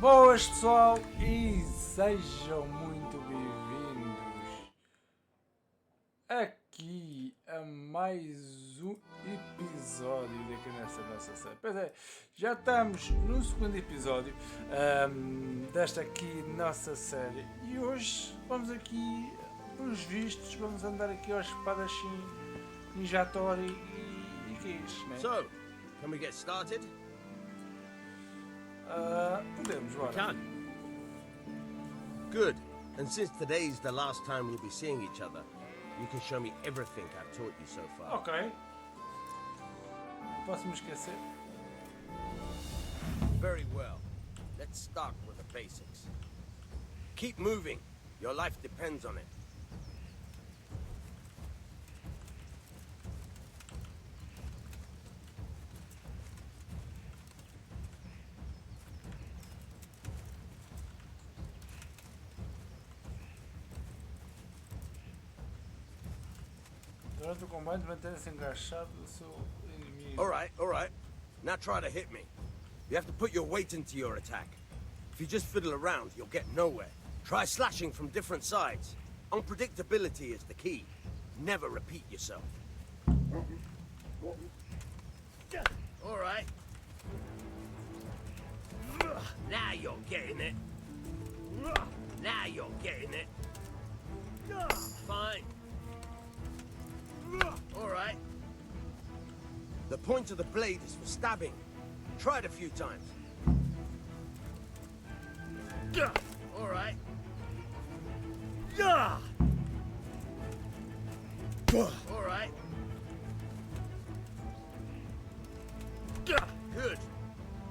Boas pessoal e sejam muito bem-vindos aqui a mais um episódio daqui nesta nossa série. Pois é, já estamos no segundo episódio desta aqui nossa série e hoje vamos aqui, pelos vistos, vamos andar aqui aos espadachim, ninjatori e que é isto, né? So, can we get started? Podemos, bora. Can. Good. And since today's the last time we'll be seeing each other, you can show me everything I've taught you so far. Ok. Posso me esquecer? Very well. Let's start with the basics. Keep moving. Your life depends on it. Durante o combate, mantenha-se encaixado do seu inimigo. All right. Now try to hit me. You have to put your weight into your attack. If you just fiddle around, you'll get nowhere. Try slashing from different sides. Unpredictability is the key. Never repeat yourself. All right. Now you're getting it. Now you're getting it. Fine. All right. The point of the blade is for stabbing. Try it a few times. All right. All right. Good.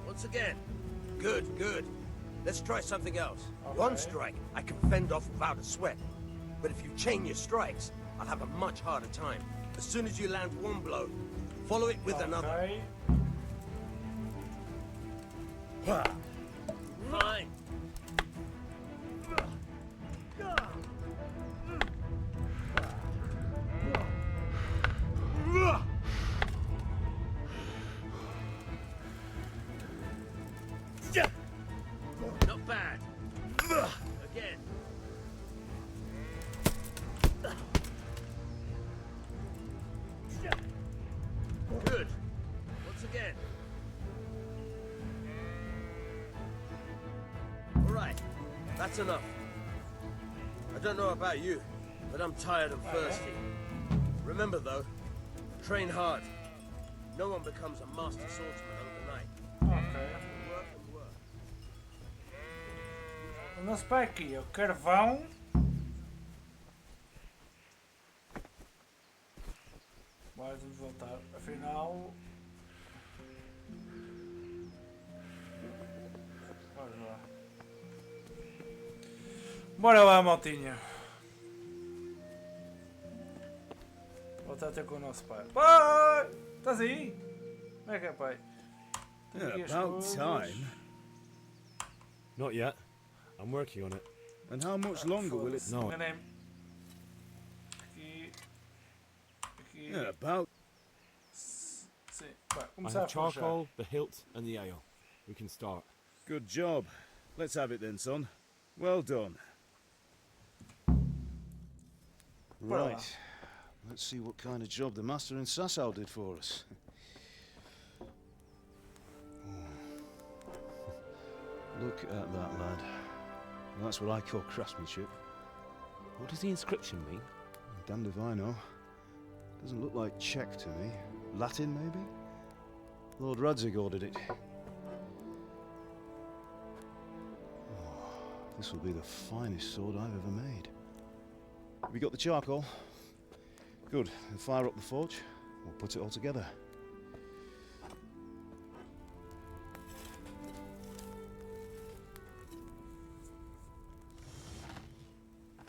Once again. Good. Let's try something else. Okay. One strike, I can fend off without a sweat. But if you chain your strikes, I'll have a much harder time. As soon as you land one blow, follow it with another. Fine. Not bad. Again. Good. Once again. All right. That's enough. I don't know about you, but I'm tired and thirsty. Remember though, train hard. No one becomes a master swordsman overnight. Ok. Work and work. O nosso pai aqui é o carvão. Bora vamos voltar. Afinal. Bora lá. Bora lá, maltinha. Voltar até com o nosso pai. Pai! Estás aí? Como é que é, pai? Tenho aqui as About coisas. time. Not yet. I'm working on it. And how much longer will it... Foda-se, No. enganei-me. Aqui. Aqui. Yeah, about... Sim. Vai, I começar a have forjar. charcoal, the hilt, and the ale. We can start. Good job. Let's have it then, son. Well done. Bora lá. Right. Let's see what kind of job the master in Sasau did for us. Look at that, lad. That's what I call craftsmanship. What does the inscription mean? Damned if I know. Doesn't look like Czech to me. Latin, maybe? Lord Radzig ordered it. Oh, this will be the finest sword I've ever made. Have you got the charcoal? Good. Then fire up the forge. We'll put it all together.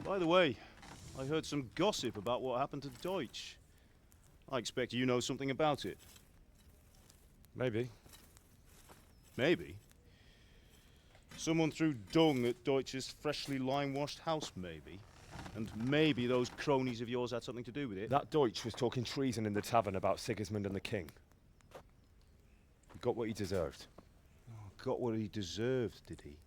By the way, I heard some gossip about what happened to Deutsch. I expect you know something about it. Maybe. Maybe. Someone threw dung at Deutsch's freshly lime-washed house, maybe. And maybe those cronies of yours had something to do with it. That Deutsch was talking treason in the tavern about Sigismund and the king. He got what he deserved. Oh, got what he deserved, did he?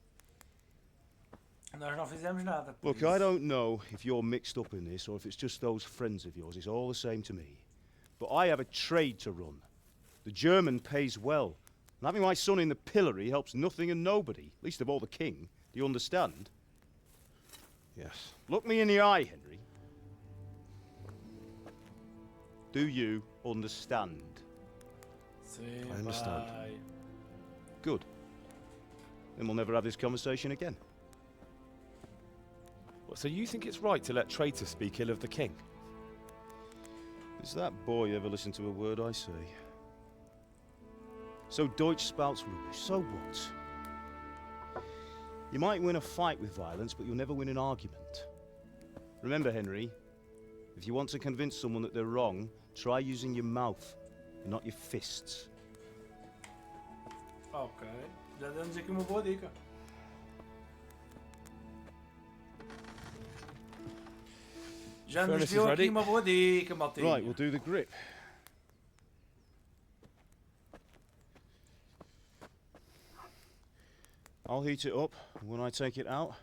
Nós não fizemos nada. por Look, isso. I don't know if you're mixed up in this or if it's just those friends of yours. It's all the same to me. But I have a trade to run. The German pays well. And having my son in the pillory helps nothing and nobody, least of all the king. Do you understand? Yes. Look me in the eye, Henry. Do you understand? Sim, I understand. pai. Good. Then we'll never have this conversation again. What, so you think it's right to let traitors speak ill of the king? Does that boy ever listen to a word I say? So Deutsch spouts rubbish, so what? You might win a fight with violence, but you'll never win an argument. Remember, Henry, if you want to convince someone that they're wrong, try using your mouth and not your fists. Ok. Já demos aqui uma boa dica. Já nos Furnace deu is aqui ready. uma boa dica, maltinha. Right, we'll do the grip. I'll heat it up, and when I take it out,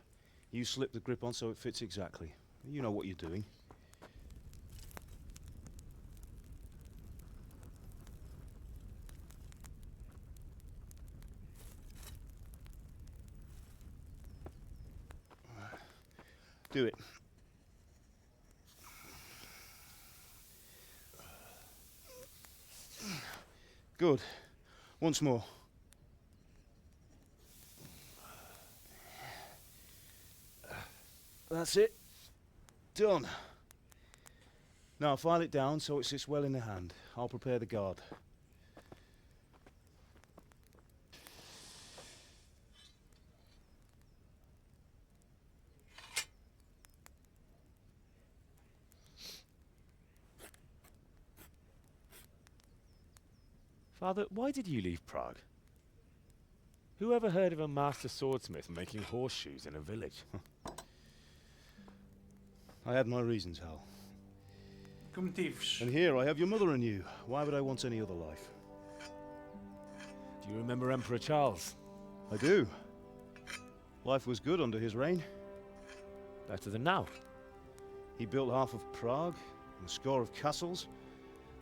you slip the grip on so it fits exactly. You know what you're doing. Do it. Good. Once more. That's it. Done. Now file it down so it sits well in the hand. I'll prepare the guard. Father, why did you leave Prague? Who ever heard of a master swordsmith making horseshoes in a village? I had my reasons, Hal. Que motivos? And here I have your mother and you. Why would I want any other life? Do you remember Emperor Charles? I do. Life was good under his reign. Better than now. He built half of Prague, and a score of castles,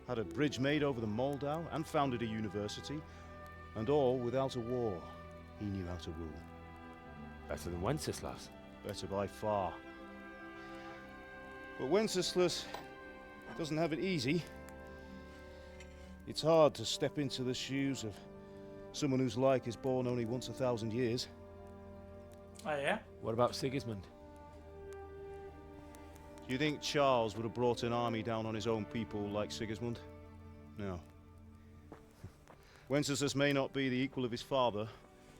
had a bridge made over the Moldau, and founded a university, and all without a war. He knew how to rule. Better than Wenceslas. Better by far. But Wenceslas doesn't have it easy. It's hard to step into the shoes of someone whose like is born only once 1,000 years. Ah, é? What about Sigismund? Do you think Charles would have brought an army down on his own people like Sigismund? No. Wenceslas may not be the equal of his father,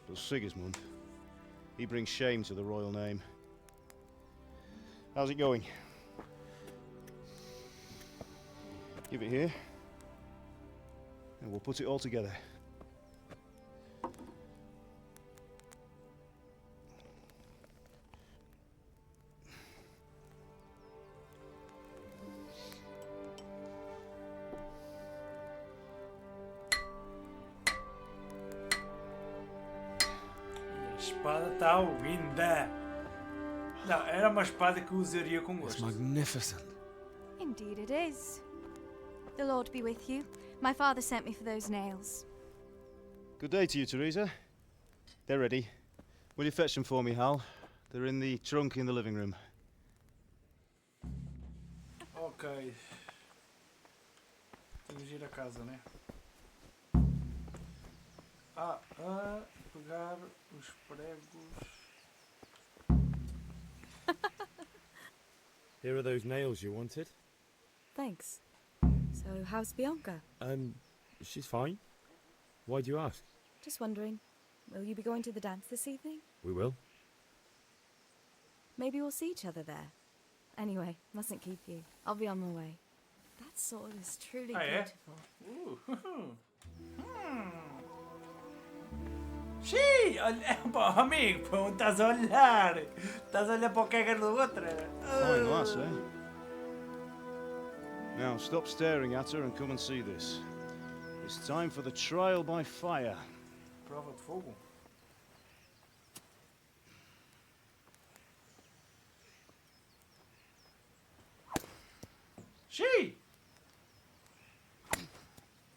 but Sigismund, he brings shame to the royal name. How's it going? Give it here, and we'll put it all together. A espada está linda. Não, era uma espada que eu usaria com It's gosto. magnificent. Indeed it is. The Lord be with you. My father sent me for those nails. Good day to you, Teresa. They're ready. Will you fetch them for me, Hal? They're in the trunk in the living room. Ok. Temos de ir a casa, né? Pegar os pregos. Here are those nails you wanted. Thanks. So, how's Bianca? She's fine. Why do you ask? Just wondering, will you be going to the dance this evening? We will. Maybe we'll see each other there. Anyway, mustn't keep you. I'll be on my way. That sword is truly Ah, é? beautiful. Xiii! Olha, pá, amigo, pô, estás a olhar. Estás a olhar para o cagar do outro. Fine lass, eh? Now stop staring at her and come and see this. It's time for the trial by fire. Prova de fogo.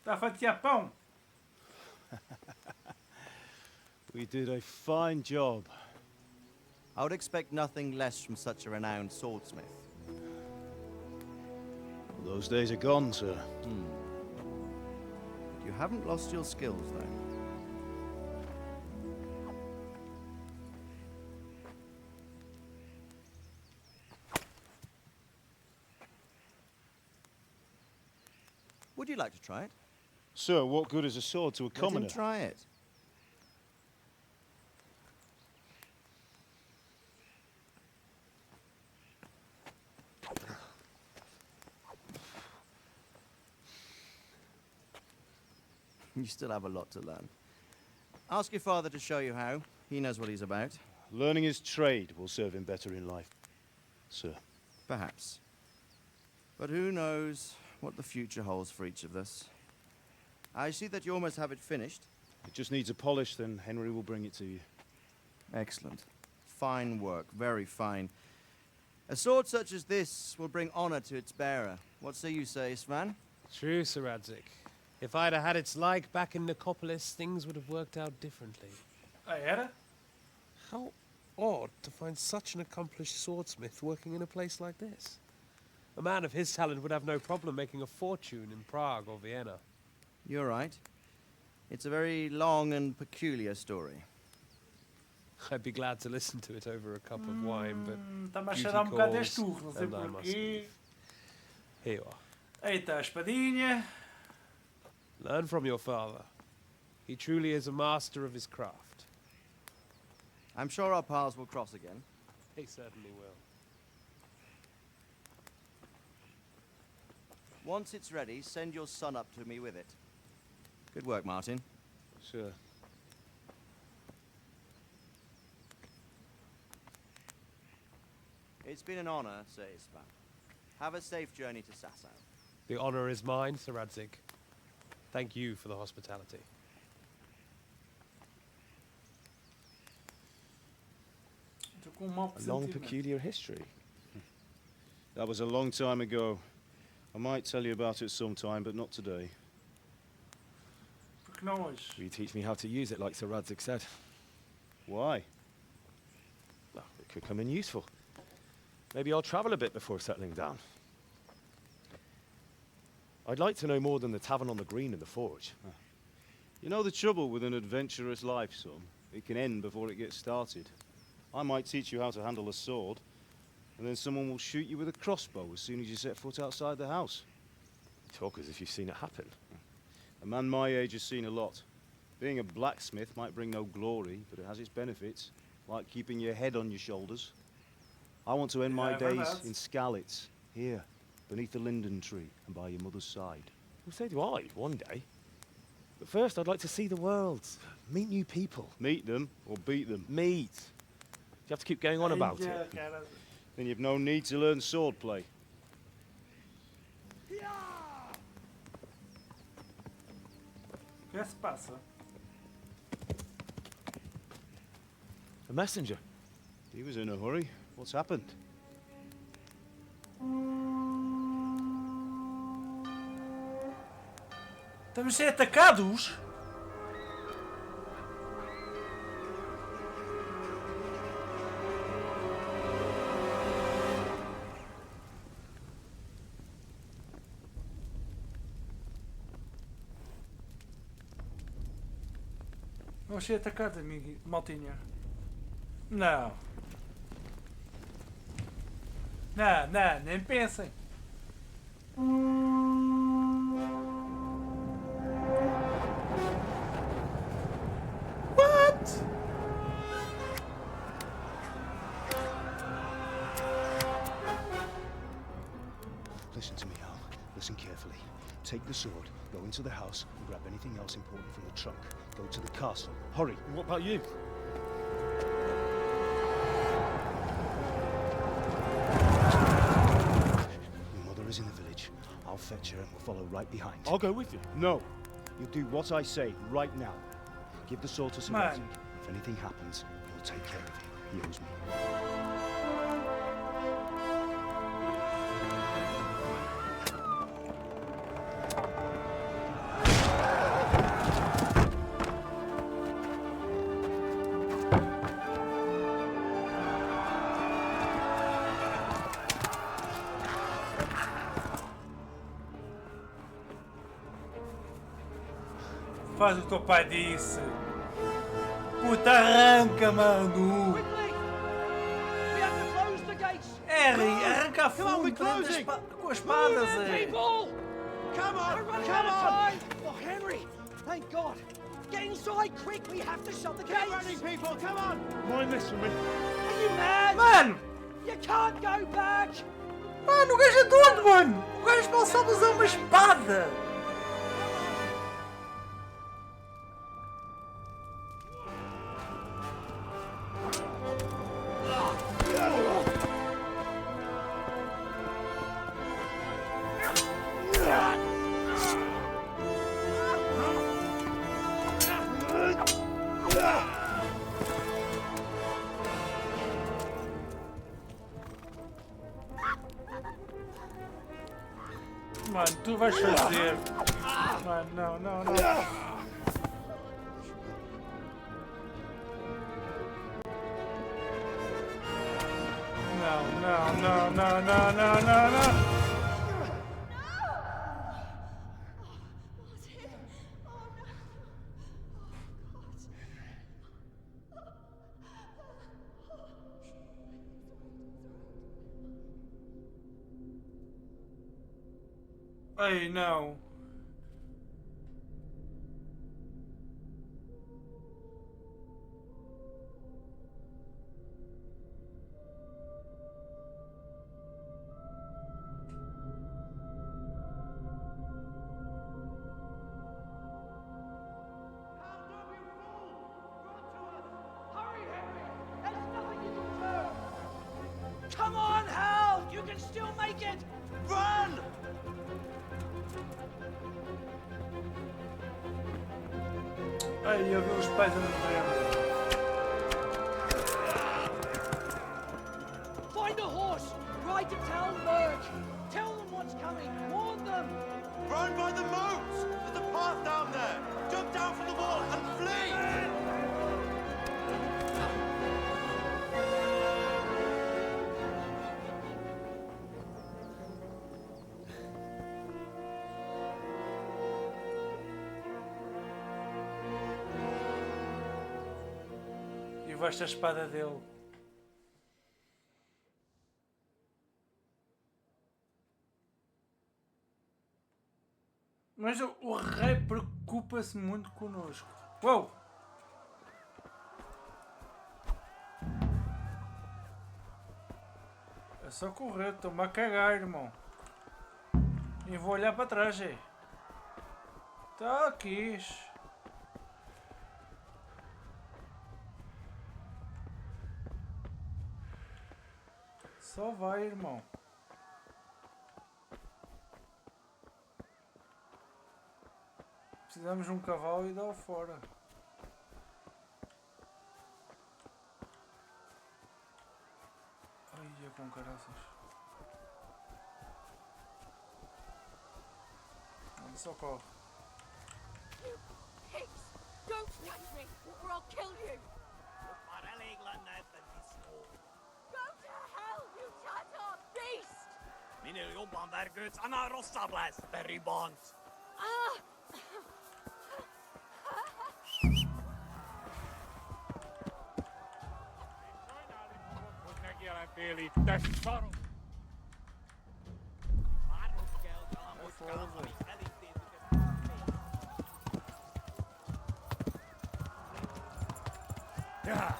Está a fatiar pão. We did a fine job. I would expect nothing less from such a renowned swordsmith. Well, those days are gone, sir. You haven't lost your skills, though. Would you like to try it? Sir, what good is a sword to a Let commoner? him try it. You still have a lot to learn. Ask your father to show you how. He knows what he's about. Learning his trade will serve him better in life, sir. Perhaps. But who knows what the future holds for each of us. I see that you almost have it finished. It just needs a polish, then Henry will bring it to you. Excellent. Fine work, very fine. A sword such as this will bring honor to its bearer. What say you, Svan? True, Sir Radzig. If I'd have had its like back in Nicopolis, things would have worked out differently. Ah, era? How odd to find such an accomplished swordsmith working in a place like this. A man of his talent would have no problem making a fortune in Prague or Vienna. You're right. It's a very long and peculiar story. I'd be glad to listen to it over a cup of wine, but Está-me a duty cheirar bocado calls, este urro, não sei and I must porquê. leave. Here you are. Aí está a espadinha. Learn from your father. He truly is a master of his craft. I'm sure our paths will cross again. He certainly will. Once it's ready, send your son up to me with it. Good work, Martin. Sir. It's been an honor, Sir Isvan. Have a safe journey to Sasau. The honor is mine, Sir Radzig. Thank you for the hospitality. Estou com um mau A long, pressentimento. peculiar history. That was a long time ago. I might tell you about it sometime, but not today. Porque não hoje? Will you teach me how to use it, like Sir Radzig said? Why? Well, it could come in useful. Maybe I'll travel a bit before settling down. I'd like to know more than the tavern on the green and the forge. You know the trouble with an adventurous life, son? It can end before it gets started. I might teach you how to handle a sword, and then someone will shoot you with a crossbow as soon as you set foot outside the house. You talk as if you've seen it happen. A man my age has seen a lot. Being a blacksmith might bring no glory, but it has its benefits, like keeping your head on your shoulders. I want to end my Yeah, days perhaps. in Skalitz, here, beneath the linden tree and by your mother's side. Well, so do I, one day. But first, I'd like to see the world, meet new people. Meet them or beat them. Meet. You have to keep going on about Ai, it. cara. Then you've no need to learn swordplay. O que é que se passa? A messenger. He was in a hurry. What's happened? Estamos a ser atacados? Vamos ser atacados, amigo, maltinha. Não. Não, não, nem pensem. What? Listen to me, Al. Listen carefully. Take the sword, go into the house, and grab anything else important from the trunk. Go to the castle. Hurry. What about you? Your mother is in the village. I'll fetch her and we'll follow right behind. I'll go with you. No. You'll do what I say right now. Give the sword to Sir Man. Radzig. If anything happens, he'll take care of you. He owes me. Faz o que teu pai disse. Puta, arranca, mano. Quickly! We have to close the gates! Harry, arranca a Come on, we're fundo prende closing. com as espadas, Move in, é. people! Come on, We're running come out of on! time! Oh, Henry! Thank God! Get inside, quick! We have to shut the Get gates! running, people, come on! Mind this for me. Are you mad? Mano! You can't go back! Mano, o gajo é doido, mano! O gajo mal sabe usar uma espada! Mano, tu vais fazer. Mano, não, não, não. Não, não, não, não, não, não, não, não. Ei, não. Hurry, Henry! There's nothing you can do! Come on, Hal! You can still make it! Run! Ai, eu vi os pais a morrer. Find a horse! Ride to tell Merc! Tell them what's coming! Warn them! Run by the moat! There's a path down there! Jump down from the wall and flee! E levaste a espada dele. Mas o rei preocupa-se muito connosco. Uou! É só correr, estou-me a cagar, irmão. E vou olhar para trás, é. Tá aqui. Só vai, irmão. Precisamos de um cavalo e dá-o fora. Ai, é com caraças. Olha, socorro. You pigs! Don't touch me, or I'll kill you! Go to hell, you Tatar beast! Ah!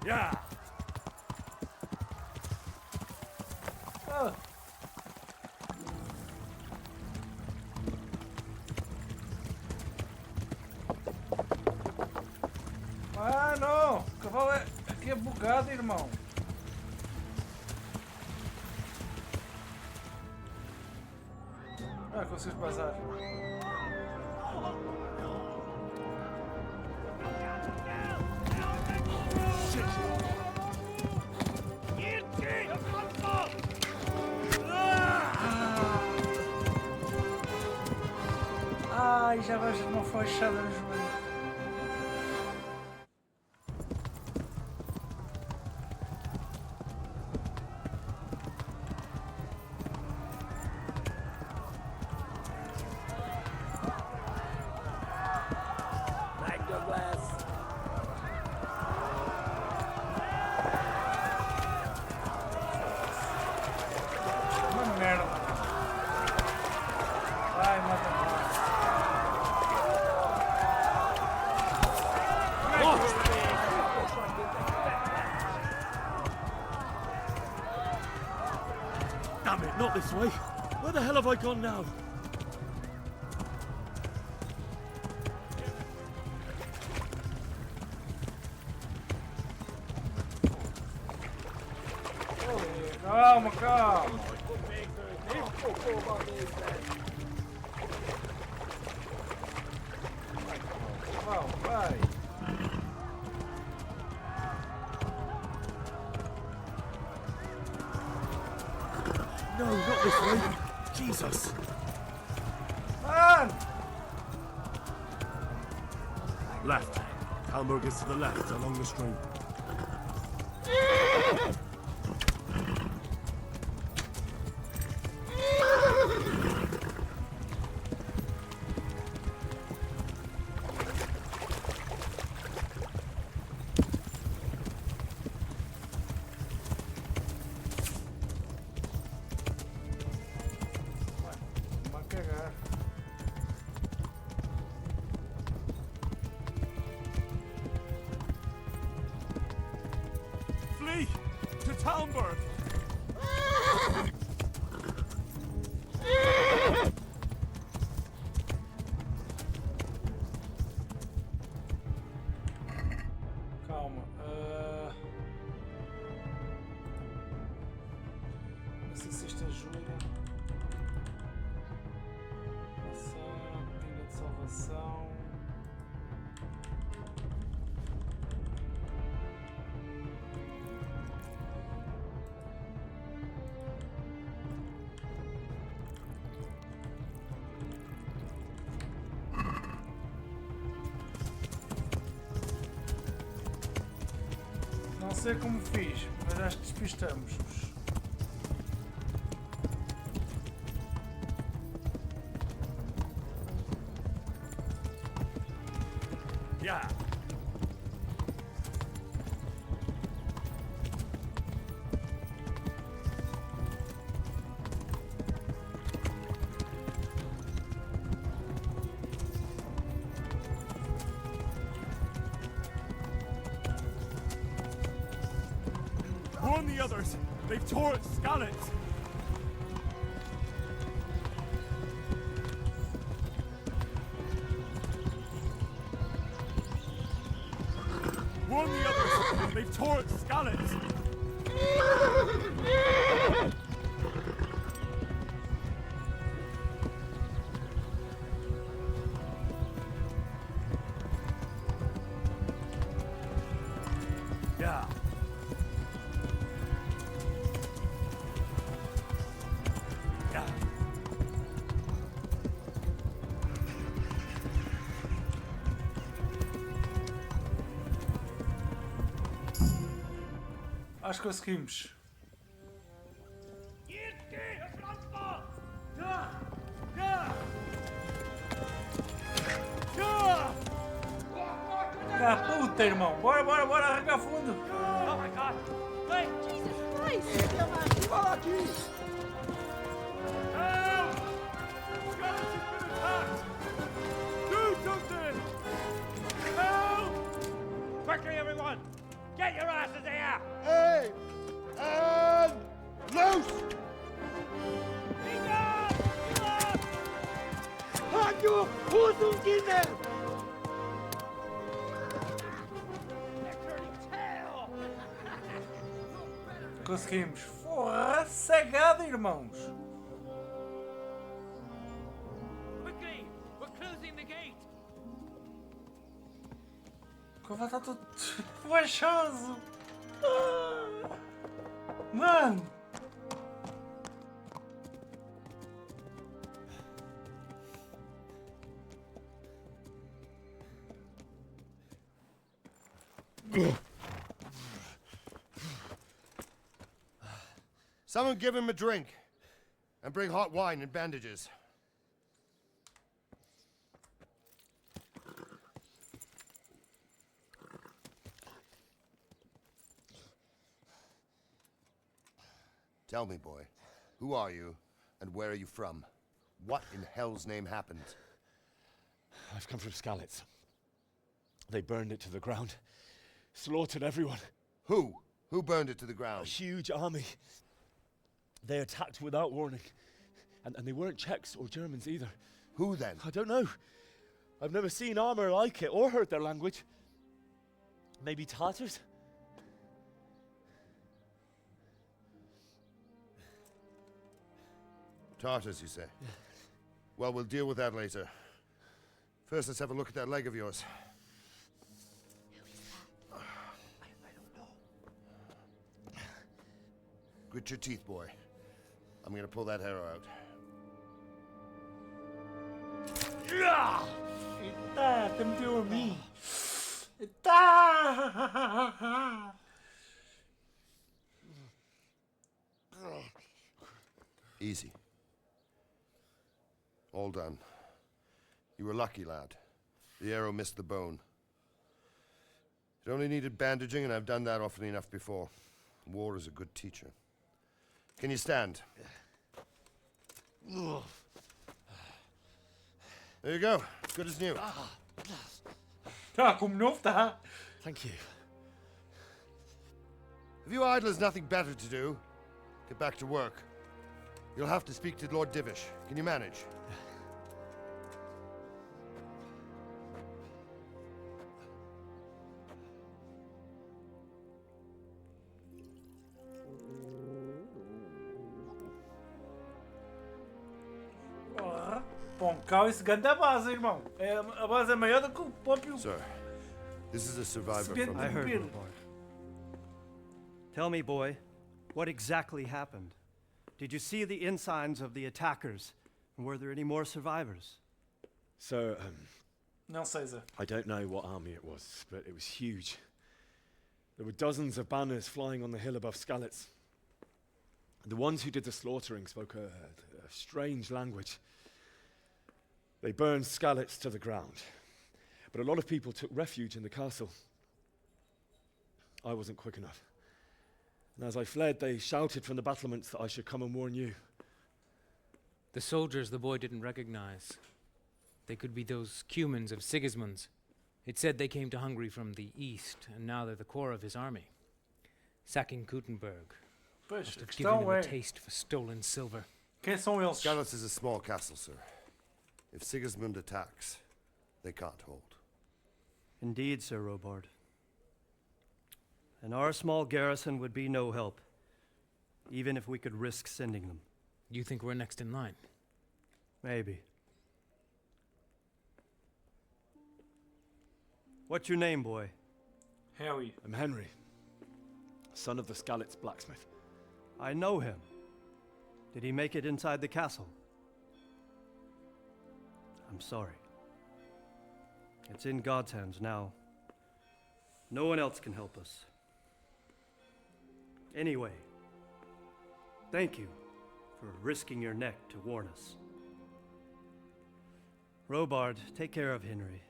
Yeah. Ah. Ah, não! O cavalo é... aqui é bugado, irmão. Ah, consegui passar. Ai, já vais uma fachada no joelho. Not this way. Where the hell have I gone now? Calma, calma. Vai. No, not this way. Jesus. Man! Left. Hamburg is to the left along the stream. Vai cagar. Flee to Talmberg. Calma. Não sei se isto ajuda. Ação, pena de salvação. Não sei como fiz, mas acho que despistamos-os. Yeah. Warn the others. They've tore at Skalitz. Warn the others. They've tore at Skalitz. Yeah. Yeah. Acho que conseguimos. Ah, puta, irmão. Bora, arrancar fundo. Oh my god! Wait! Jesus Christ! Help! Skalitz has been attacked! Do something! Help! Quickly, everyone! Get your asses here! Hey! And loose! Conseguimos. Porra, cegada, irmãos. Quickly! We're closing the gate! Como está tudo baixoso. Mano. Someone give him a drink. And bring hot wine and bandages. Tell me, boy, who are you and where are you from? What in hell's name happened? I've come from Skalitz. They burned it to the ground. Slaughtered everyone. Who? Who burned it to the A ground? huge army. They attacked without warning. And they weren't Czechs or Germans either. Who then? I don't know. I've never seen armor like it or heard their language. Maybe Tartars? Tartars, you say? Yeah. Well, we'll deal with that later. First, let's have a look at that leg of yours. I don't know. Grit your teeth, boy. I'm gonna pull that arrow out. Eita, até meteu a mim. Eita! Easy. All done. You were lucky, lad. The arrow missed the bone. It only needed bandaging, and I've done that often enough before. War is a good teacher. Can you stand? There you go. Good as new. Tá, como novo, tá? Thank you. Have you idlers nothing better to do? Get back to work. You'll have to speak to Lord Divish. Can you manage? Porra, Poncau, esse ganda base, irmão. É, a base é maior do que o próprio. Sir, this is a survivor Spit from... the I heard, beard. Robard. Tell me, boy, what exactly happened? Did you see the ensigns of the attackers? And were there any more survivors? So, Não sei, Zé. I don't know what army it was, but it was huge. There were dozens of banners flying on the hill above Skalitz. The ones who did the slaughtering spoke a strange language. They burned Skalitz to the ground, but a lot of people took refuge in the castle. I wasn't quick enough. And as I fled, they shouted from the battlements that I should come and warn you. The soldiers the boy didn't recognize. They could be those Cumans of Sigismund's. It said they came to Hungary from the east, and now they're the core of his army. Sacking Gutenberg Pois, must a have given questão them a é, taste for stolen silver. quem são eles? Skalitz is a small castle, sir. If Sigismund attacks, they can't hold. Indeed, Sir Robard. And our small garrison would be no help, even if we could risk sending them. You think we're next in line? Maybe. What's your name, boy? Harry. I'm Henry, son of the Skalitz blacksmith. I know him. Did he make it inside the castle? I'm sorry. It's in God's hands now. No one else can help us. Anyway, thank you for risking your neck to warn us. Robard, take care of Henry.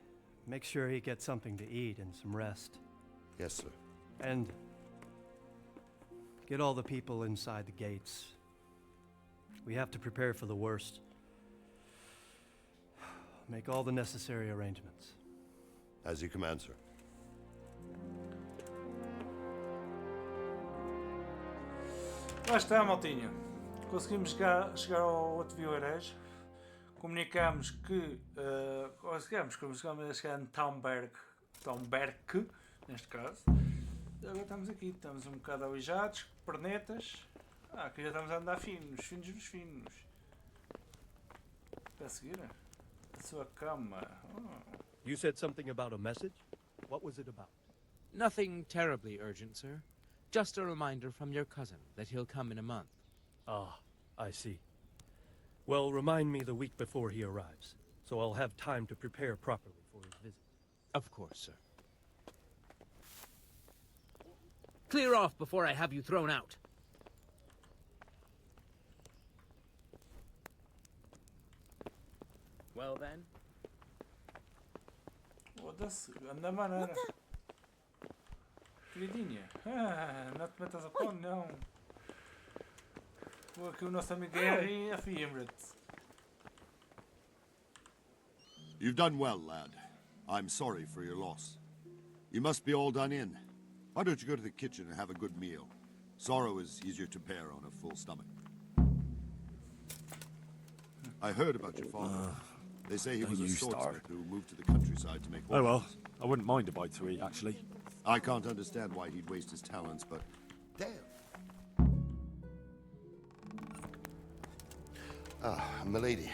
Make sure he gets something to eat and some rest. Yes, sir. And get all the people inside the gates. We have to prepare for the worst. Make all the necessary arrangements. As you command, sir. Lá está, maltinha. Conseguimos chegar ao outro vilarejo. Comunicamos que conseguimos a chegar em Taumberg, neste caso. E agora estamos aqui, estamos um bocado aleijados, pernetas. Aqui já estamos a andar finos, finos dos finos. Está a seguir? A sua cama. Oh. You said something about a message? What was it about? Nothing terribly urgent, sir. Just a reminder from your cousin that he'll come in a month. Ah, I see. Well, remind me the week before he arrives, so I'll have time to prepare properly for his visit. Of course, sir. Clear off before I have you thrown out. Well then. Foda-se, anda maneira. Queridinha, não te metas a pão, não. Vou aqui o nosso amigo Harry, afirma-te. You've done well, lad. I'm sorry for your loss. You must be all done in. Why don't you go to the kitchen and have a good meal? Sorrow is easier to bear on a full stomach. I heard about your father. They say he don't was a you swordsmith start. who moved to the countryside to make Oh well, horses. I wouldn't mind a bite to eat, actually. I can't understand why he'd waste his talents, but damn. Ah, milady.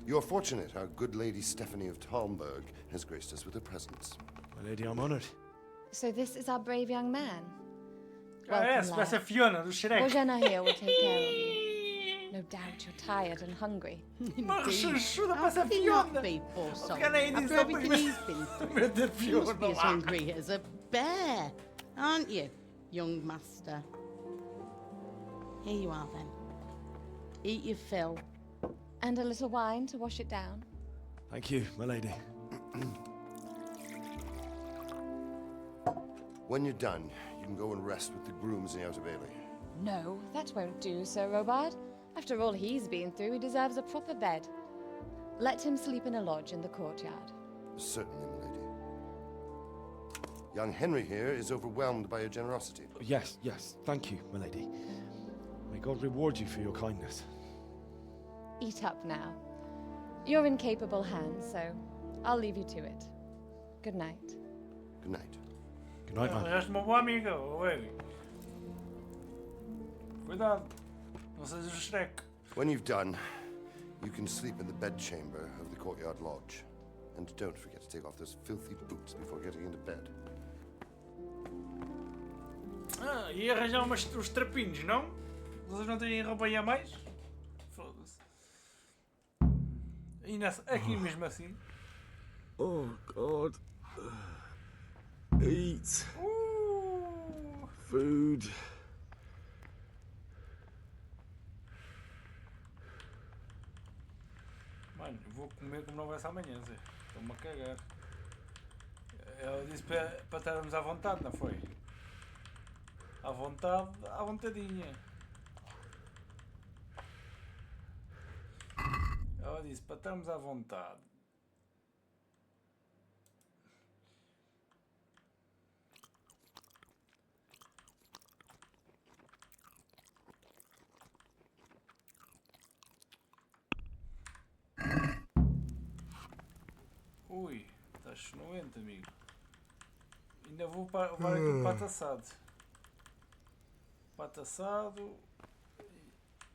You're fortunate our good lady Stephanie of Talmberg has graced us with her presence. My lady, I'm honoured. So this is our brave young man. Essa vai ser Fiona do Shrek. Bojana here will take care of you. No doubt you're tired and hungry. Mas ajuda How para essa could he not Fiona. be, poor soul? Fica nem After disso, everything mas- he's been through. Meu Deus, You must Fiona be as lá. hungry as a bear, aren't you, young master? Here you are then. Eat your fill. And a little wine to wash it down. Thank you, my lady. When you're done, you can go and rest with the grooms in the Outer Bailey. No, that won't do, Sir Robard. After all he's been through, he deserves a proper bed. Let him sleep in a lodge in the courtyard. Certainly, milady. Young Henry here is overwhelmed by your generosity. Yes, yes, thank you, my lady. May God reward you for your kindness. Eat up now. You're in capable hands, so I'll leave you to it. Good night. Good night. Good night, man. Arranjaste uma boa amiga, ué. Cuidado. Não sejas o Shrek. When you've done, you can sleep in the bedchamber of the courtyard lodge. And don't forget to take off those filthy boots before getting into bed. Ah, e arranjar os trapinhos, não? Vocês não têm roupa aí a mais? Foda-se. E aqui mesmo assim. Oh, God. Eat. Food. Mano, eu vou comer como não vai ser amanhã, Zé. Estou-me a cagar. Ela disse para estarmos à vontade, não foi? À vontade, à vontadinha. Ela disse para estarmos à vontade. Ui, está chenoente, amigo. Ainda vou levar aqui um pato assado. Pato assado,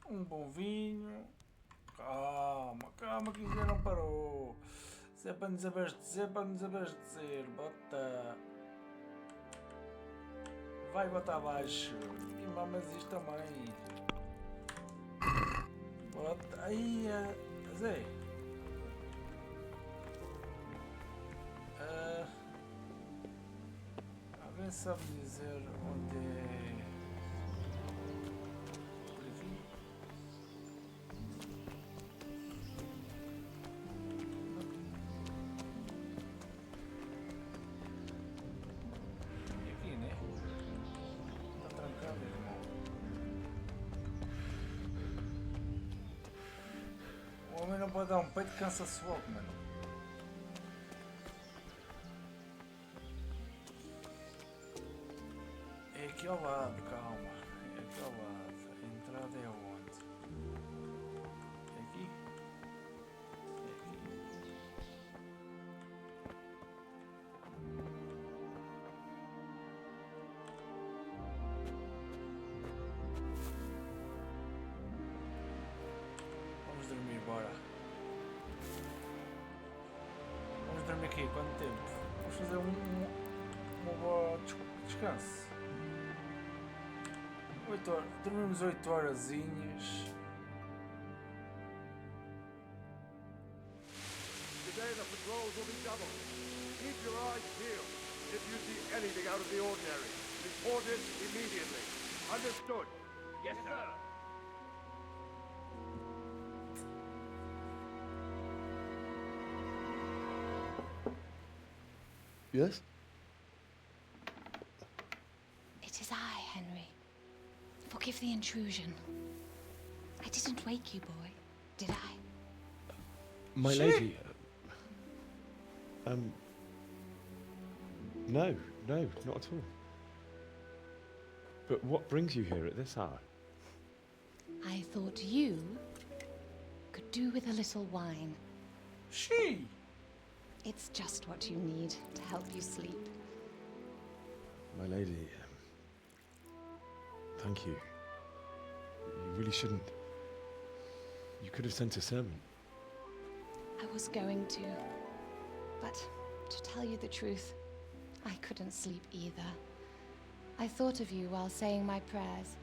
um bom vinho. Calma, calma que ainda não parou. Se é para nos abastecer, bota. Vai botar abaixo. E mamas isto também. Bota. Aí, Zé. Alguém sabe dizer onde é? Por aqui? E aqui, né? Está trancado, irmão. O homem não pode dar um peito, cansa-se logo, mano. É aqui ao lado, calma. É aqui ao lado. A entrada é onde? É aqui? É aqui. Vamos dormir, bora. Vamos dormir aqui, quanto tempo? Vamos fazer uma boa descanso. 8 horas, dormimos 8 horazinhas. Today the patrols will be doubled. Keep your eyes peeled. If you see anything out of the ordinary, report it immediately. Understood? Yes, sir. Yes? It is I, Henry. Forgive the intrusion. I didn't wake you, boy, did I? My lady. No, not at all. But what brings you here at this hour? I thought you could do with a little wine. She! It's just what you need to help you sleep. My lady, thank you. You really shouldn't. You could have sent a servant. I was going to. But to tell you the truth, I couldn't sleep either. I thought of you while saying my prayers.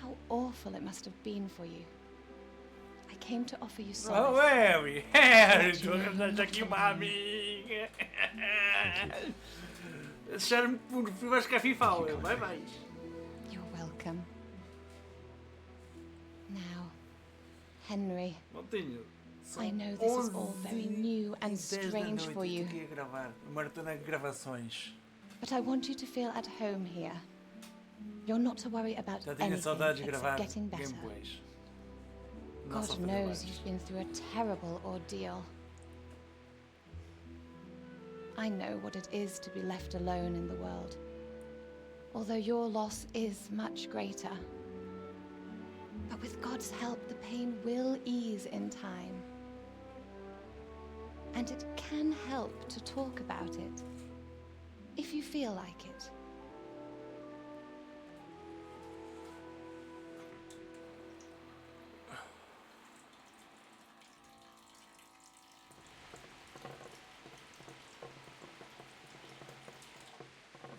How awful it must have been for you. I came to offer you solace. Oh, Harry! Harry! Tu arranjaste aqui uma amiga! Deixar-me por vais ficar fifal, vai mais. You're welcome. Now, Henry, Montinho, I know this is all very new and strange for you, gravar, maratona de gravações. but I want you to feel at home here. You're not to worry about Já tinha anything saudades de except gravar getting better. gameplays. Não só God fazer knows lives. you've been through a terrible ordeal. I know what it is to be left alone in the world, although your loss is much greater. But with God's help, the pain will ease in time. And it can help to talk about it, if you feel like it.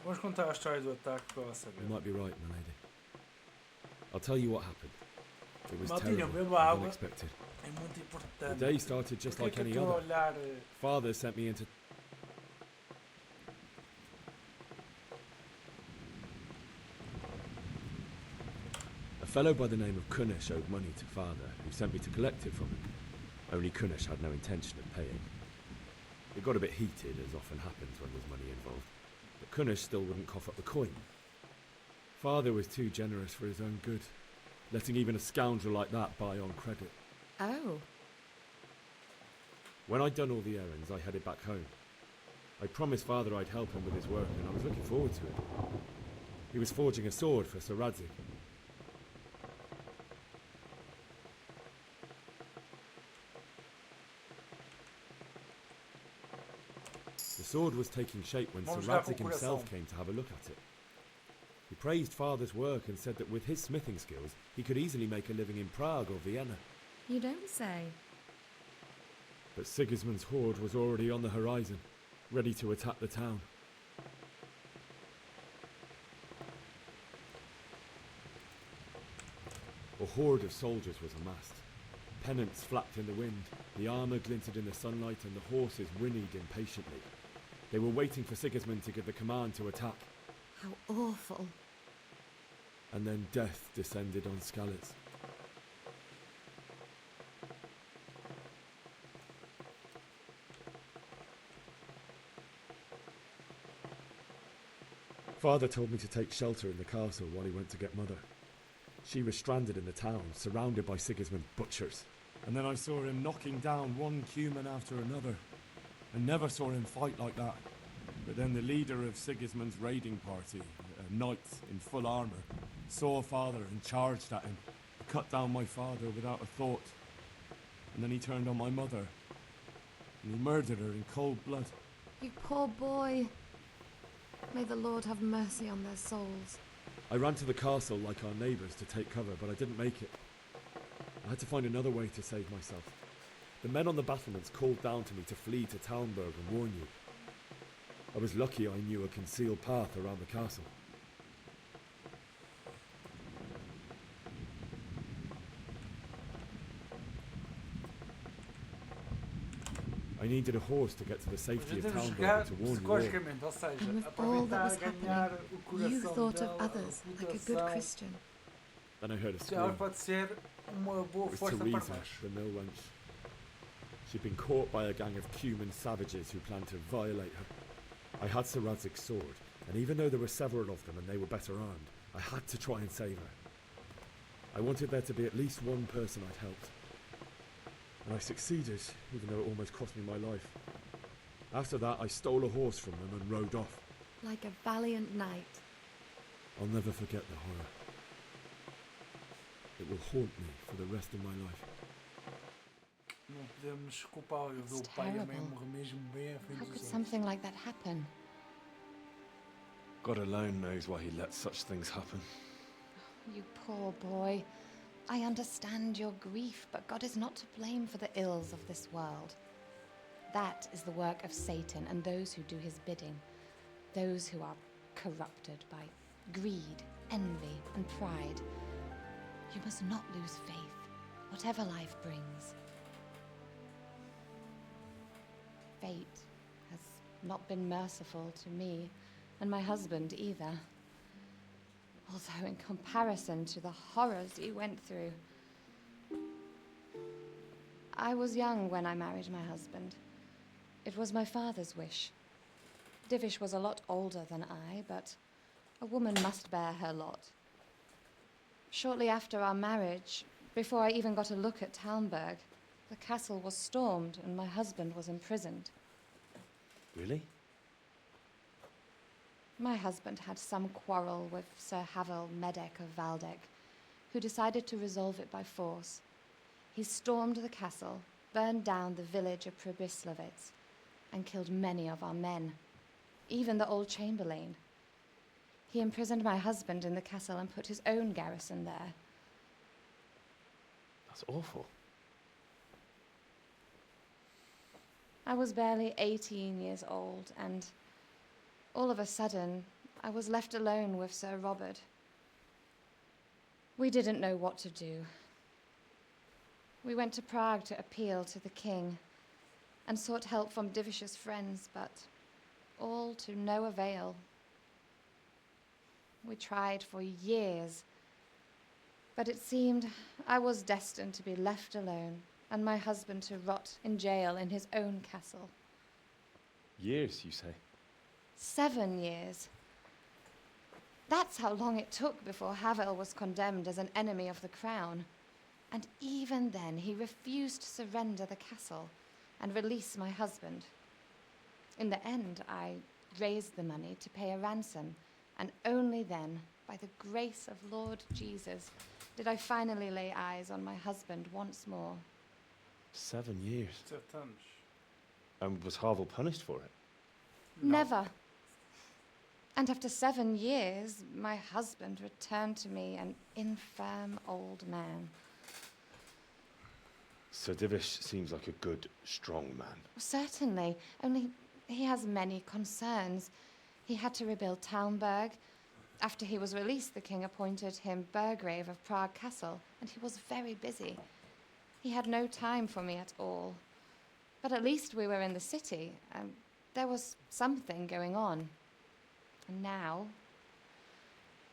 Vamos contar a história do ataque para ela saber. You might be right, my lady. I'll tell you what happened. It was Martinho, terrible beba and água. unexpected. É muito The importante. day started just Por like que é any que eu estou a other. olhar? Father sent me into... A fellow by the name of Kunish owed money to Father, who sent me to collect it from him. Only Kunish had no intention of paying. It got a bit heated, as often happens when there's money involved, but Kunish still wouldn't cough up the coin. Father was too generous for his own good, letting even a scoundrel like that buy on credit. Oh. When I'd done all the errands, I headed back home. I promised Father I'd help him with his work, and I was looking forward to it. He was forging a sword for Sir Radzik. The sword was taking shape when Sir Radzik himself came to have a look at it. He praised Father's work and said that with his smithing skills, he could easily make a living in Prague or Vienna. You don't say. But Sigismund's horde was already on the horizon, ready to attack the town. A horde of soldiers was amassed. Pennants flapped in the wind, the armour glinted in the sunlight, and the horses whinnied impatiently. They were waiting for Sigismund to give the command to attack. How awful. And then death descended on Skalitz. Father told me to take shelter in the castle while he went to get Mother. She was stranded in the town, surrounded by Sigismund's butchers. And then I saw him knocking down one Cuman after another. I never saw him fight like that. But then the leader of Sigismund's raiding party, a knight in full armour, saw Father and charged at him. He cut down my father without a thought. And then he turned on my mother. And he murdered her in cold blood. You poor boy. May the Lord have mercy on their souls. I ran to the castle like our neighbours to take cover, but I didn't make it. I had to find another way to save myself. The men on the battlements called down to me to flee to Talmberg and warn you. I was lucky I knew a concealed path around the castle. I needed a horse to get to the safety of Podemos Talmberg jogar and to warn you all. psicologicamente, ou seja, And with all that was aproveitar, ganhar happening, o you coração thought of dela, others a like a good reputação. Christian. Then I heard a Ela scream. pode ser uma boa It was força para Teresa, nós. the mill wench. She'd been caught by a gang of Cuman savages who planned to violate her. I had Sir Radzig's sword, and even though there were several of them and they were better armed, I had to try and save her. I wanted there to be at least one person I'd helped. And I succeeded, even though it almost cost me my life. After that, I stole a horse from them and rode off. Like a valiant knight. I'll never forget the horror. It will haunt me for the rest of my life. Não podemos culpá-lo. Eu vi o pai e a mãe morrer mesmo bem à frente How dos could olhos. something like that happen? God alone knows why he lets such things happen. You poor boy. I understand your grief, but God is not to blame for the ills of this world. That is the work of Satan and those who do his bidding. Those who are corrupted by greed, envy, and pride. You must not lose faith, whatever life brings. Fate has not been merciful to me, and my husband either. Although in comparison to the horrors you went through. I was young when I married my husband. It was my father's wish. Divish was a lot older than I, but a woman must bear her lot. Shortly after our marriage, before I even got a look at Talmberg, the castle was stormed and my husband was imprisoned. Really? My husband had some quarrel with Sir Havel Medek of Valdek, who decided to resolve it by force. He stormed the castle, burned down the village of Pribyslavitz, and killed many of our men, even the old chamberlain. He imprisoned my husband in the castle and put his own garrison there. That's awful. I was barely 18 years old, and all of a sudden, I was left alone with Sir Robert. We didn't know what to do. We went to Prague to appeal to the king and sought help from Divish's friends, but all to no avail. We tried for years, but it seemed I was destined to be left alone and my husband to rot in jail in his own castle. Years, you say? 7 years. That's how long it took before Havel was condemned as an enemy of the crown. And even then, he refused to surrender the castle and release my husband. In the end, I raised the money to pay a ransom, and only then, by the grace of Lord Jesus, did I finally lay eyes on my husband once more. 7 years. 7 anos. And was Havel punished for it? Never. And after 7 years, my husband returned to me an infirm old man. Sir Divish seems like a good, strong man. Certainly, only he has many concerns. He had to rebuild Talmberg. After he was released, the king appointed him Burgrave of Prague Castle, and he was very busy. He had no time for me at all. But at least we were in the city, and there was something going on. And now,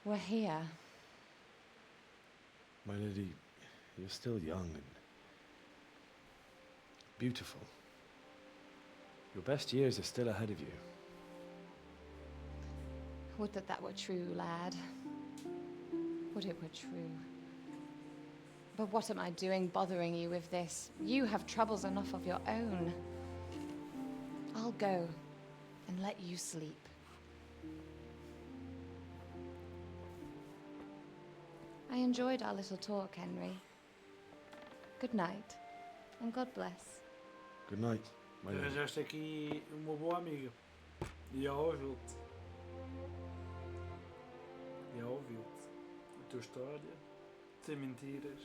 we're here. My lady, you're still young and beautiful. Your best years are still ahead of you. Would that that were true, lad. Would it were true. But what am I doing bothering you with this? You have troubles enough of your own. I'll go and let you sleep. I enjoyed our little talk, Henry. Good night, and God bless. Good night, my lady. Arranjaste aqui uma boa amiga. E ela ouviu-te. E ela ouviu-te. A tua história, sem mentiras.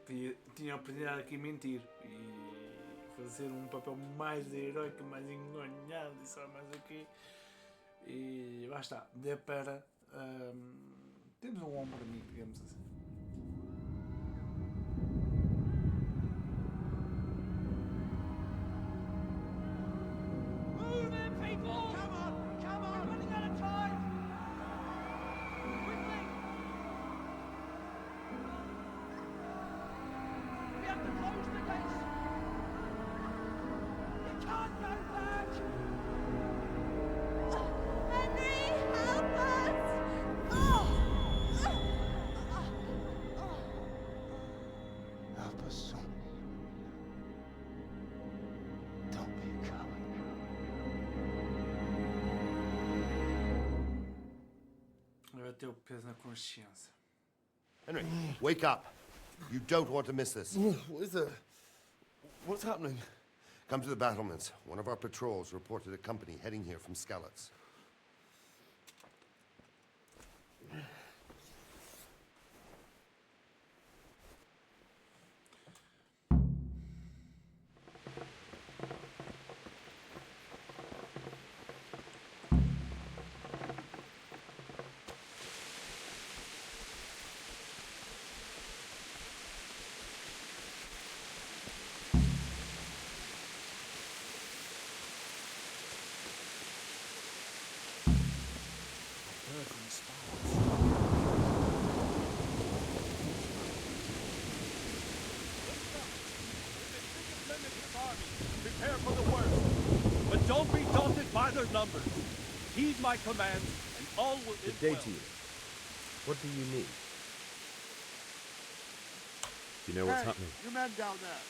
Tinha a oportunidade aqui de mentir e fazer um papel mais heróico, mais engonhado e só mais aqui. E lá está. Dê para. Temos um ombro amigo, digamos assim. Move it, people! Come on! Come on! We're running out of time! Quickly! We have to close the gates! You can't go back! Henry, help us! Help us, son. Don't be a coward. Agora ter o peso na consciência. Henry, wake up. You don't want to miss this. What is it? What's happening? Come to the battlements. One of our patrols reported a company heading here from Skalitz. Prepare for the worst. But don't be daunted by their numbers. Heed my commands, and all will end Good day well. to you. What do you need? You know what's Hey, happening? you men down there.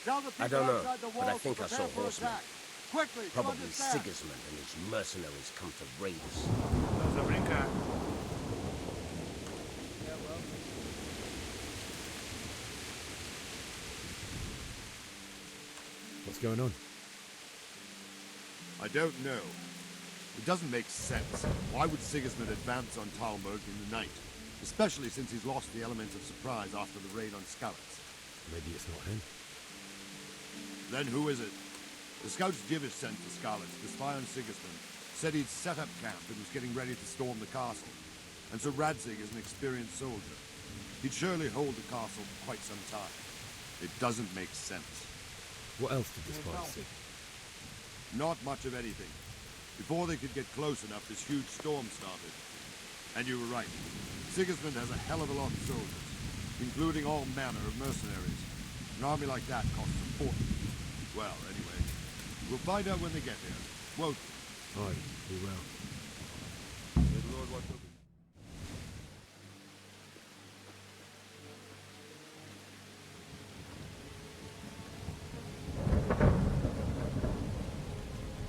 Tell the people I don't know, outside the but walls I think to I saw prepare for horsemen. attack. Quickly, do you Probably understand? Sigismund and his mercenaries come to raid us. Estamos a brincar. What's going on? I don't know. It doesn't make sense. Why would Sigismund advance on Talmberg in the night? Especially since he's lost the element of surprise after the raid on Skalitz. Maybe it's not him. Then who is it? The scouts Divish sent to Skalitz to spy on Sigismund said he'd set up camp and was getting ready to storm the castle. And so Radzig is an experienced soldier. He'd surely hold the castle for quite some time. It doesn't make sense. What else did the spies see? Not much of anything. Before they could get close enough, this huge storm started. And you were right. Sigismund has a hell of a lot of soldiers, including all manner of mercenaries. An army like that costs a fortune. Well, anyway, we'll find out when they get here, won't we? Aye, we will. May the Lord watch over you.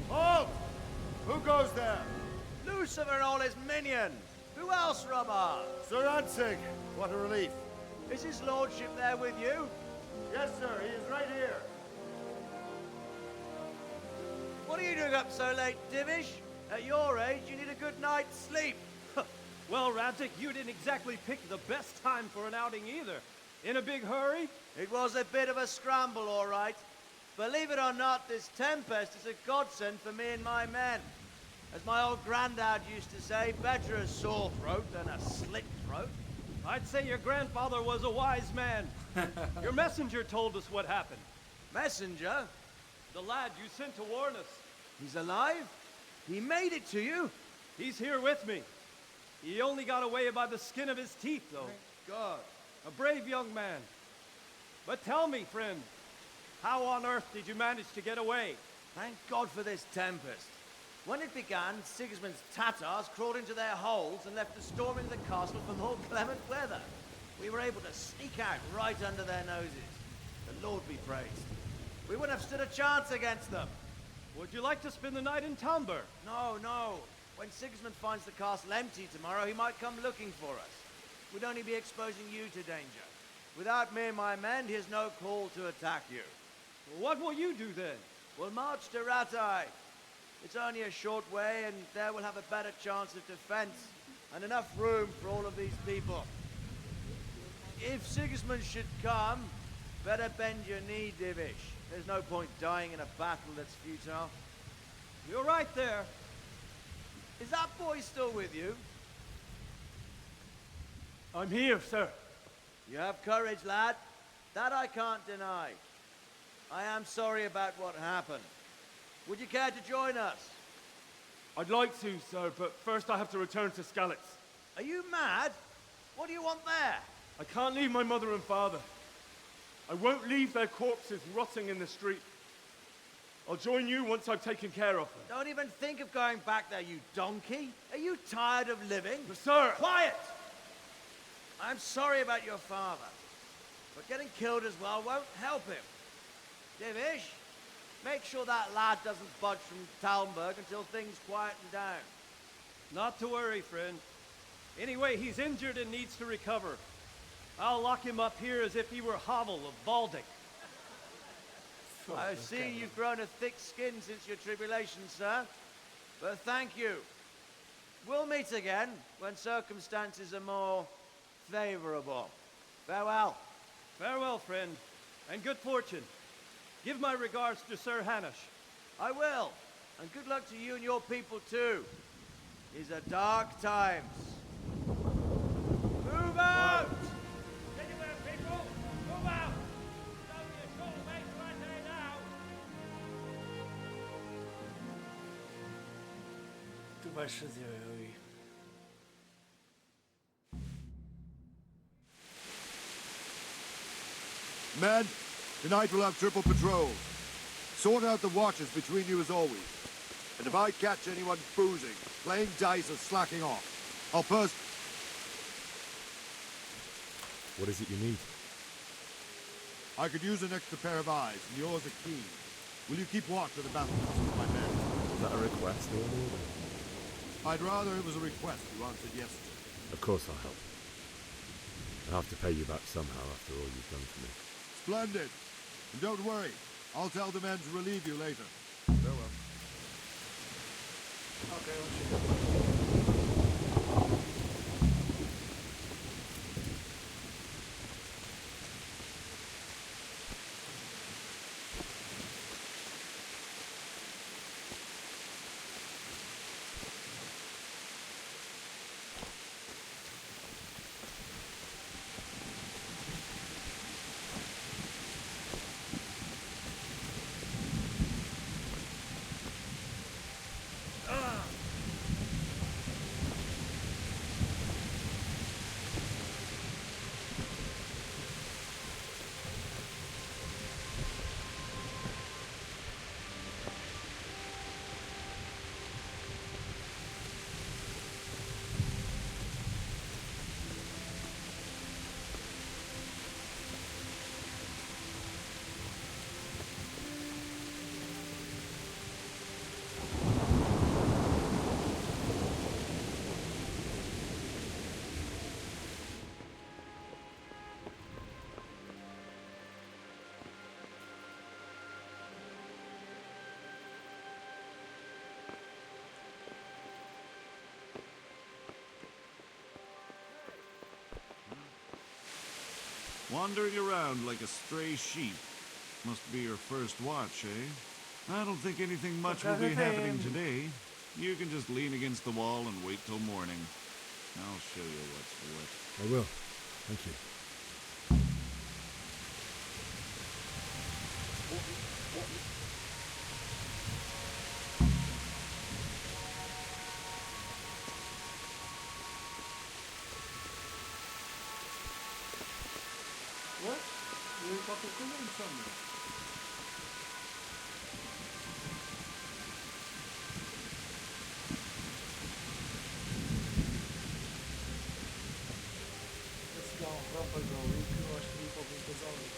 Halt! Who goes there? Lucifer and all his minions. Who else, Robert? Sir Radzig. What a relief. Is his lordship there with you? Yes, sir. He is right here. What are you doing up so late, Divish? At your age, you need a good night's sleep. Well, Radzig, you didn't exactly pick the best time for an outing either. In a big hurry? It was a bit of a scramble, all right. Believe it or not, this tempest is a godsend for me and my men. As my old granddad used to say, better a sore throat than a slit throat. I'd say your grandfather was a wise man. Your messenger told us what happened. Messenger? The lad you sent to warn us. He's alive? He made it to you? He's here with me. He only got away by the skin of his teeth, though. Thank God. A brave young man. But tell me, friend, how on earth did you manage to get away? Thank God for this tempest. When it began, Sigismund's Tatars crawled into their holes and left us storming the castle for more clement weather. We were able to sneak out right under their noses. The Lord be praised. We wouldn't have stood a chance against them. Would you like to spend the night in Talmberg? No, no. When Sigismund finds the castle empty tomorrow, he might come looking for us. We'd only be exposing you to danger. Without me and my men, he has no call to attack you. What will you do then? We'll march to Ratai. It's only a short way, and there we'll have a better chance of defense and enough room for all of these people. If Sigismund should come, better bend your knee, Divish. There's no point dying in a battle that's futile. You're right there. Is that boy still with you? I'm here, sir. You have courage, lad. That I can't deny. I am sorry about what happened. Would you care to join us? I'd like to, sir, but first I have to return to Skalitz. Are you mad? What do you want there? I can't leave my mother and father. I won't leave their corpses rotting in the street. I'll join you once I've taken care of them. Don't even think of going back there, you donkey. Are you tired of living? But sir! Quiet! I'm sorry about your father, but getting killed as well won't help him. Divish, make sure that lad doesn't budge from Talmberg until things quieten down. Not to worry, friend. Anyway, he's injured and needs to recover. I'll lock him up here as if he were Havel of Baldic. I see you've grown a thick skin since your tribulation, sir. But thank you. We'll meet again when circumstances are more favorable. Farewell. Farewell, friend, and good fortune. Give my regards to Sir Hanush. I will. And good luck to you and your people, too. These are dark times. Move out! Anywhere, people! Move out! It's only a short way to Rattay now! Tu vais fazer ali. Men, tonight we'll have triple patrol. Sort out the watches between you as always. And if I catch anyone boozing, playing dice or slacking off, I'll What is it you need? I could use an extra pair of eyes, and yours are keen. Will you keep watch of the battlefields with my men? Is that a request or an order? I'd rather it was a request you answered yes to. Of course I'll help. I'll have to pay you back somehow after all you've done for me. Splendid. And don't worry, I'll tell the men to relieve you later. Farewell. Okay, let's see. Wandering around like a stray sheep. Must be your first watch, eh? I don't think anything much will be happening today. You can just lean against the wall and wait till morning. I'll show you what's what. I will. Thank you. What? You got the cooling somewhere? Esse dá um rápido ali que eu acho que não pode fazer ali.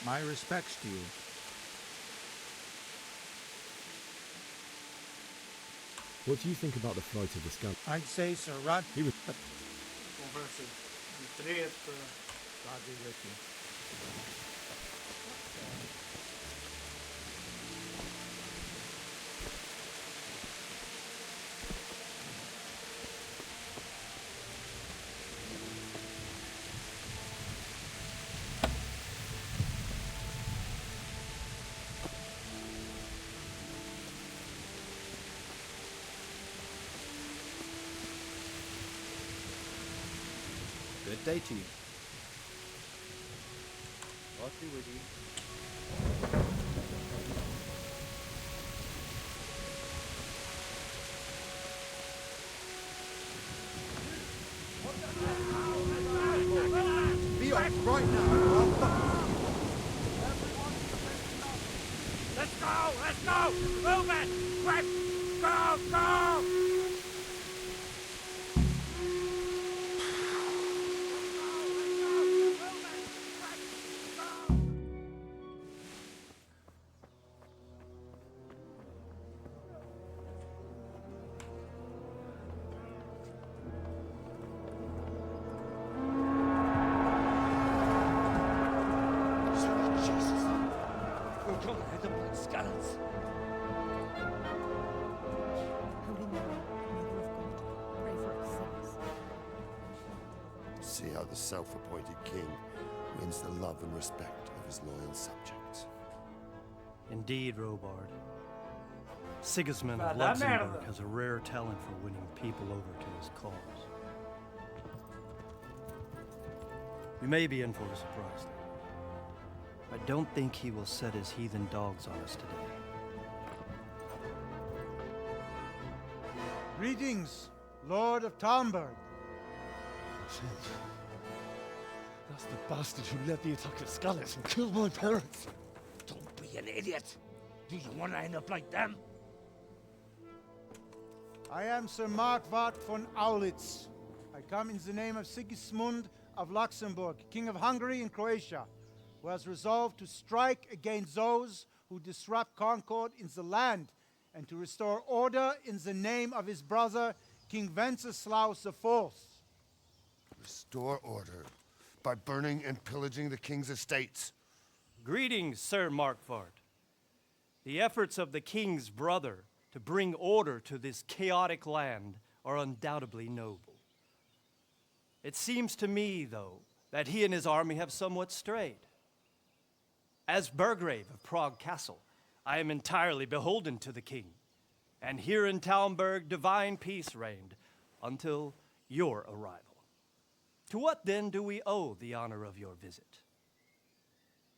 My respects to you. What do you think about the flight of the scum? I'd say Sir Rod. He was. Conversa de treta. God be with you. Good day to you. God be with you. Be off right now. Let's go! Let's go! Move it! Quick! Go! Go! Don't let them like scallops. Holy Mary, Mother of God, pray for us sinners. See how the self-appointed king wins the love and respect of his loyal subjects. Indeed, Robard. Sigismund of Vai dar Luxembourg merda. has a rare talent for winning people over to his cause. You may be in for a surprise, though. I don't think he will set his heathen dogs on us today. Greetings, Lord of Talmberg. That's the bastard who led the attack at Scarlet and killed my parents. Don't be an idiot. Do you want to end up like them? I am Sir Markwart von Aulitz. I come in the name of Sigismund of Luxembourg, King of Hungary and Croatia, who has resolved to strike against those who disrupt concord in the land and to restore order in the name of his brother, King Wenceslaus IV. Restore order by burning and pillaging the king's estates. Greetings, Sir Markwart. The efforts of the king's brother to bring order to this chaotic land are undoubtedly noble. It seems to me, though, that he and his army have somewhat strayed. As Burgrave of Prague Castle, I am entirely beholden to the king, and here in Talmberg divine peace reigned until your arrival. To what then do we owe the honor of your visit?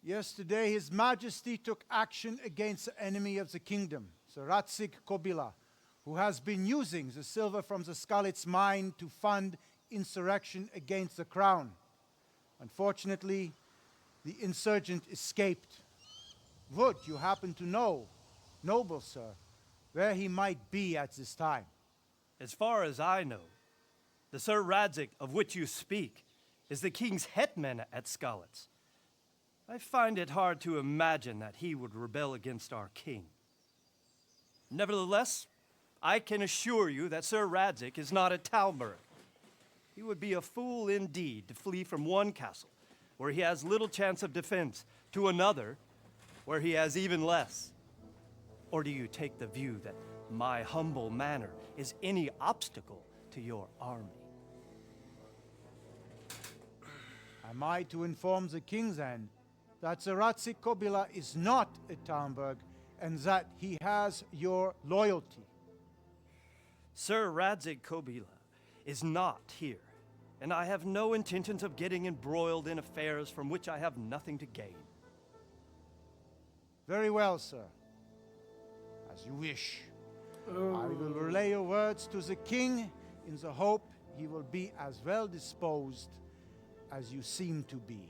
Yesterday, His Majesty took action against the enemy of the kingdom, Sir Radzig Kobyla, who has been using the silver from the Skalitz mine to fund insurrection against the crown. Unfortunately, the insurgent escaped. Would you happen to know, noble sir, where he might be at this time? As far as I know, the Sir Radzig of which you speak is the king's hetman at Skalitz. I find it hard to imagine that he would rebel against our king. Nevertheless, I can assure you that Sir Radzig is not at Talmberg. He would be a fool indeed to flee from one castle, where he has little chance of defense, to another, where he has even less. Or do you take the view that my humble manner is any obstacle to your army? Am I to inform the king then that Sir Radzig Kobyla is not at Talmberg and that he has your loyalty? Sir Radzig Kobyla is not here, and I have no intentions of getting embroiled in affairs from which I have nothing to gain. Very well, sir. As you wish. I will relay your words to the king in the hope he will be as well disposed as you seem to be.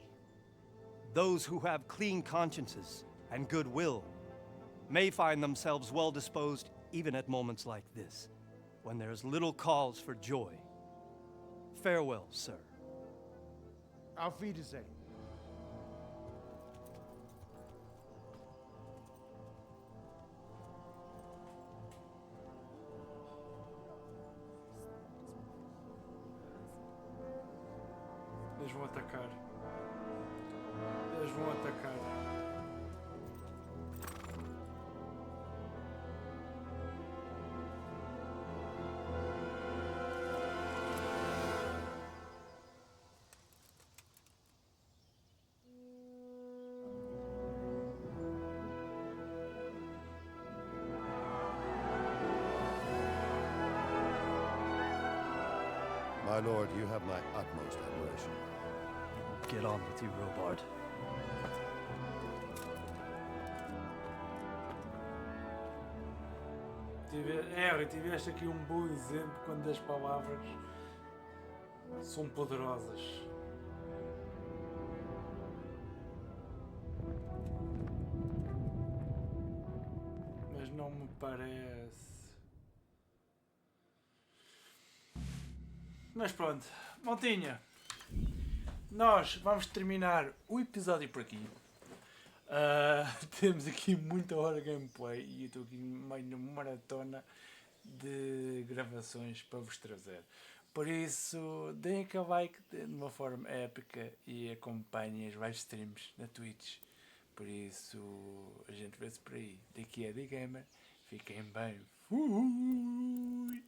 Those who have clean consciences and goodwill may find themselves well disposed even at moments like this, when there is little cause for joy. Farewell, sir. Auf Wiedersehen. Eles vão atacar. Eles vão atacar. My lord, you have my utmost admiration. Get on with you, Robard. Tiveste aqui um bom exemplo quando as palavras são poderosas. Mas não me parece. Mas pronto, Montinha, nós vamos terminar o episódio por aqui. Temos aqui muita hora de gameplay e eu estou aqui meio numa maratona de gravações para vos trazer. Por isso, deem aquele like de uma forma épica e acompanhem as live streams na Twitch Por isso, a gente vê-se por aí. Daqui é The Gamer. Fiquem bem. Fui!